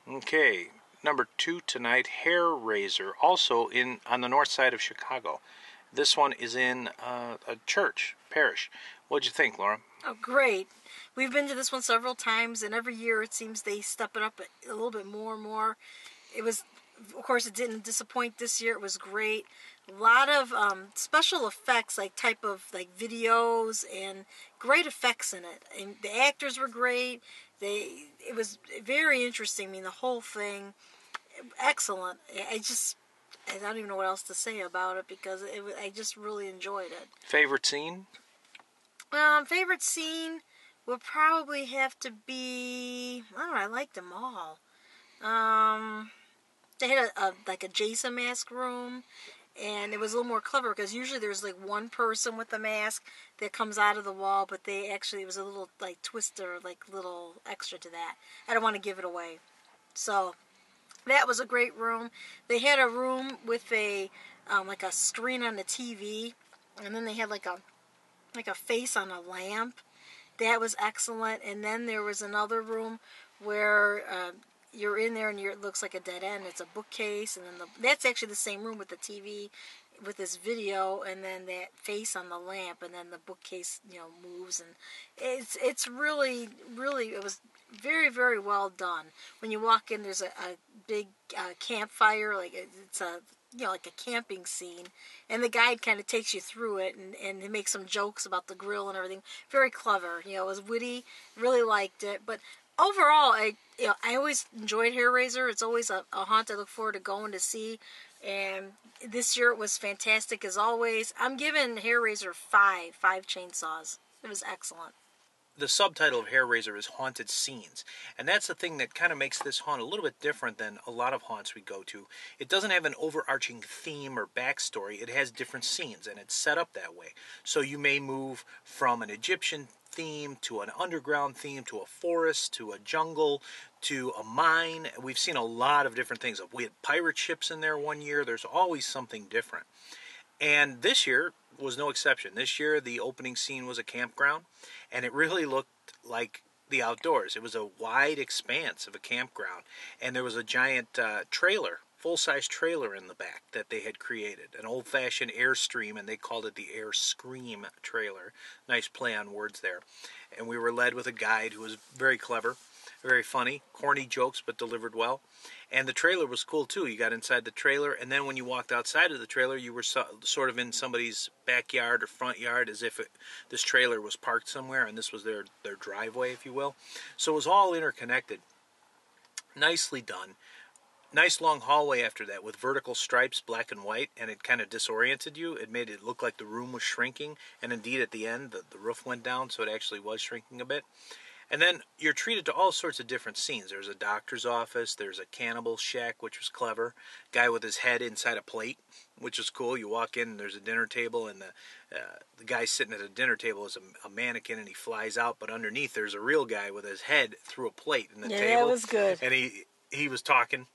Okay, number 2 tonight, Hair Raiser, also on the north side of Chicago. This one is in a church, parish. What'd you think, Laura? Oh, great. We've been to this one several times, and every year it seems they step it up a little bit more and more. It was, of course, it didn't disappoint this year. It was great. A lot of special effects, like videos, and great effects in it. And the actors were great. It was very interesting. I mean, the whole thing, excellent. I don't even know what else to say about it because I just really enjoyed it. Favorite scene? Favorite scene would probably have to be, I don't know, I liked them all. They had a Jason mask room, and it was a little more clever because usually there's like one person with the mask that comes out of the wall, but it was a little like twist or like little extra to that. I don't want to give it away. So that was a great room. They had a room with a screen on the TV, and then they had like a face on a lamp. That was excellent. And then there was another room where you're in there and it looks like a dead end. It's a bookcase, and then that's actually the same room with the TV, with this video, and then that face on the lamp, and then the bookcase moves, and it's really it was very, very well done. When you walk in, there's a big campfire, like it's a like a camping scene, and the guide kind of takes you through it, and he makes some jokes about the grill and everything. Very clever. It was witty. Really liked it. But overall, I always enjoyed Hair Raiser. It's always a haunt I look forward to going to see. And this year it was fantastic as always. I'm giving Hair Raiser five chainsaws. It was excellent. The subtitle of Hair Raiser is Haunted Scenes, and that's the thing that kind of makes this haunt a little bit different than a lot of haunts we go to. It doesn't have an overarching theme or backstory. It has different scenes, and it's set up that way. So you may move from an Egyptian theme to an underground theme to a forest to a jungle to a mine. We've seen a lot of different things. We had pirate ships in there one year. There's always something different. And this year was no exception. This year, the opening scene was a campground, and it really looked like the outdoors. It was a wide expanse of a campground, and there was a giant trailer, full-size trailer in the back that they had created, an old-fashioned Airstream, and they called it the Air Scream trailer. Nice play on words there. And we were led with a guide who was very clever, very funny, corny jokes, but delivered well. And the trailer was cool, too. You got inside the trailer, and then when you walked outside of the trailer, you were sort of in somebody's backyard or front yard, as if this trailer was parked somewhere, and this was their driveway, if you will. So it was all interconnected. Nicely done. Nice long hallway after that with vertical stripes, black and white, and it kind of disoriented you. It made it look like the room was shrinking, and indeed at the end, the roof went down, so it actually was shrinking a bit. And then you're treated to all sorts of different scenes. There's a doctor's office. There's a cannibal shack, which was clever. Guy with his head inside a plate, which is cool. You walk in, and there's a dinner table, and the guy sitting at a dinner table is a mannequin, and he flies out. But underneath, there's a real guy with his head through a plate in the table. Yeah, that was good. And he was talking.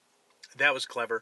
That was clever.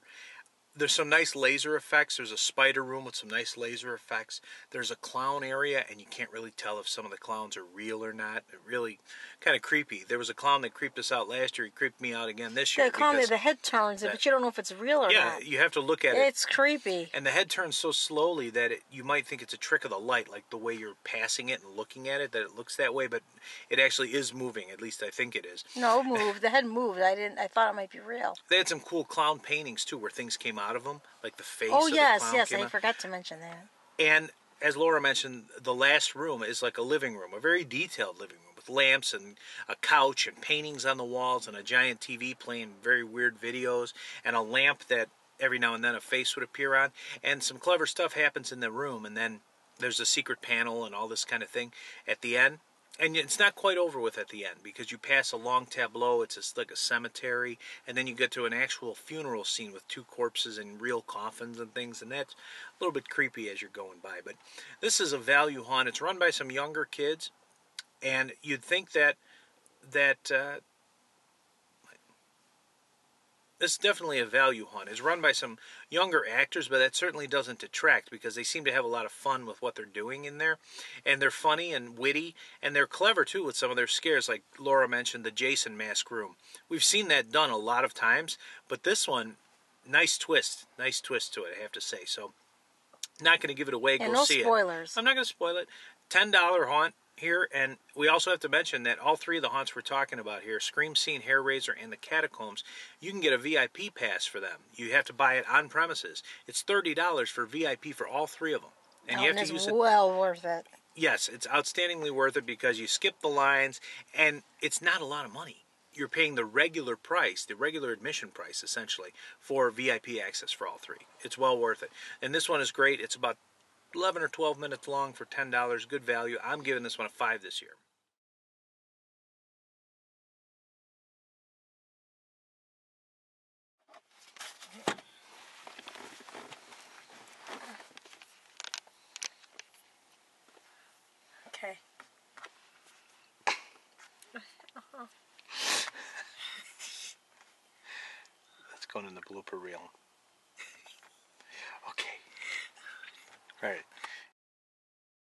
There's some nice laser effects. There's a spider room with some nice laser effects. There's a clown area, and you can't really tell if some of the clowns are real or not. They're really kind of creepy. There was a clown that creeped us out last year. He creeped me out again this year. The clown, the head turns, but you don't know if it's real or not. Yeah, you have to look at it. It's creepy. And the head turns so slowly that you might think it's a trick of the light, like the way you're passing it and looking at it, that it looks that way, but it actually is moving. At least I think it is. No, it moved. The head moved. I thought it might be real. They had some cool clown paintings, too, where things came out of them, like the face of the yes, clown yes, came I out. forgot to mention that. And as Laura mentioned, the last room is like a living room, a very detailed living room with lamps and a couch and paintings on the walls and a giant TV playing very weird videos and a lamp that every now and then a face would appear on. And some clever stuff happens in the room, and then there's a secret panel and all this kind of thing at the end. And it's not quite over with at the end, because you pass a long tableau. It's just like a cemetery, and then you get to an actual funeral scene with 2 corpses in real coffins and things, and that's a little bit creepy as you're going by. But this is a value haunt. It's run by some younger kids, and you'd think that This is definitely a value hunt. It's run by some younger actors, but that certainly doesn't detract because they seem to have a lot of fun with what they're doing in there. And they're funny and witty, and they're clever too with some of their scares, like Laura mentioned, the Jason mask room. We've seen that done a lot of times, but this one, nice twist to it, I have to say. So, not going to give it away. And Go no see spoilers. it. I'm not going to spoil it. $10 haunt here, and we also have to mention that all three of the haunts we're talking about here, Scream Scene, Hair Raiser, and the Catacombs, you can get a VIP pass for them. You have to buy it on premises. It's $30 for VIP for all three of them, and you have to use it. Well worth it. Yes, it's outstandingly worth it because you skip the lines, and it's not a lot of money. You're paying the regular price, the regular admission price, essentially, for VIP access for all three. It's well worth it. And this one is great. It's about 11 or 12 minutes long for $10. Good value. I'm giving this one a 5 this year. Okay. That's going in the blooper reel. Okay. All right.